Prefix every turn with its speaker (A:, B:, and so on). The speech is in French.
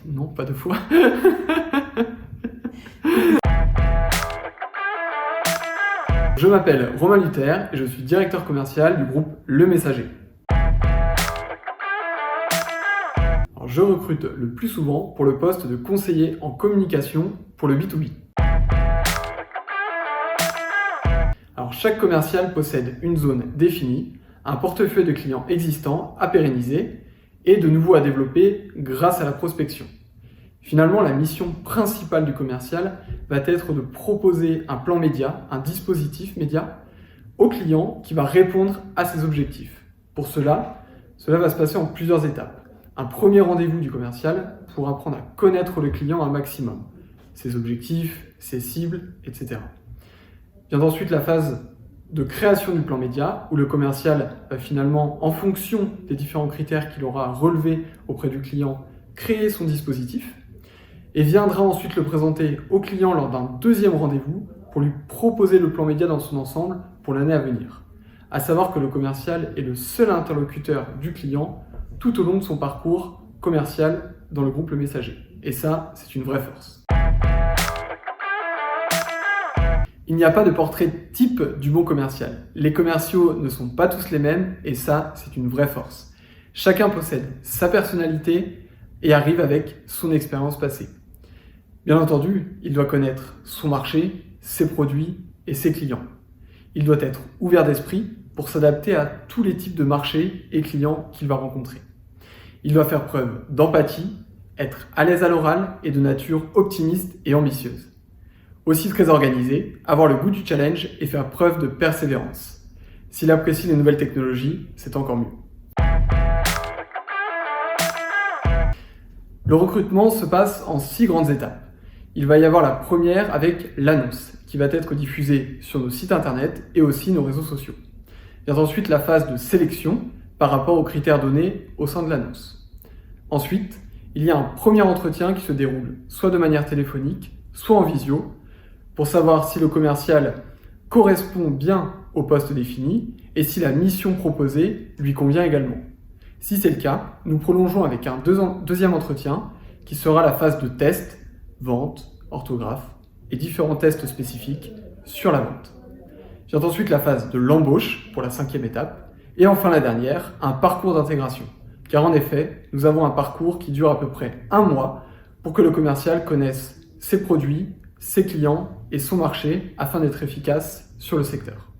A: Non, pas 2 fois. Je m'appelle Romain Luther et je suis directeur commercial du groupe Le Messager. Alors, je recrute le plus souvent pour le poste de conseiller en communication pour le B2B. Alors, chaque commercial possède une zone définie, un portefeuille de clients existants à pérenniser et de nouveaux à développer grâce à la prospection. Finalement, la mission principale du commercial va être de proposer un plan média, un dispositif média au client qui va répondre à ses objectifs. Pour cela va se passer en plusieurs étapes. Un premier rendez-vous du commercial pour apprendre à connaître le client un maximum, ses objectifs, ses cibles, etc. Vient ensuite la phase de création du plan média où le commercial va finalement, en fonction des différents critères qu'il aura relevés auprès du client, créer son dispositif. Et viendra ensuite le présenter au client lors d'un deuxième rendez-vous pour lui proposer le plan média dans son ensemble pour l'année à venir. À savoir que le commercial est le seul interlocuteur du client tout au long de son parcours commercial dans le groupe Le Messager. Et ça, c'est une vraie force. Il n'y a pas de portrait type du bon commercial. Les commerciaux ne sont pas tous les mêmes et ça, c'est une vraie force. Chacun possède sa personnalité et arrive avec son expérience passée. Bien entendu, il doit connaître son marché, ses produits et ses clients. Il doit être ouvert d'esprit pour s'adapter à tous les types de marchés et clients qu'il va rencontrer. Il doit faire preuve d'empathie, être à l'aise à l'oral et de nature optimiste et ambitieuse. Aussi très organisé, avoir le goût du challenge et faire preuve de persévérance. S'il apprécie les nouvelles technologies, c'est encore mieux. Le recrutement se passe en 6 grandes étapes. Il va y avoir la première avec l'annonce, qui va être diffusée sur nos sites internet et aussi nos réseaux sociaux. Vient ensuite la phase de sélection par rapport aux critères donnés au sein de l'annonce. Ensuite, il y a un premier entretien qui se déroule soit de manière téléphonique, soit en visio, pour savoir si le commercial correspond bien au poste défini et si la mission proposée lui convient également. Si c'est le cas, nous prolongeons avec un deuxième entretien qui sera la phase de test, vente, orthographe et différents tests spécifiques sur la vente. Vient ensuite la phase de l'embauche pour la 5e étape et enfin la dernière, un parcours d'intégration. Car en effet, nous avons un parcours qui dure à peu près 1 mois pour que le commercial connaisse ses produits, ses clients et son marché afin d'être efficace sur le secteur.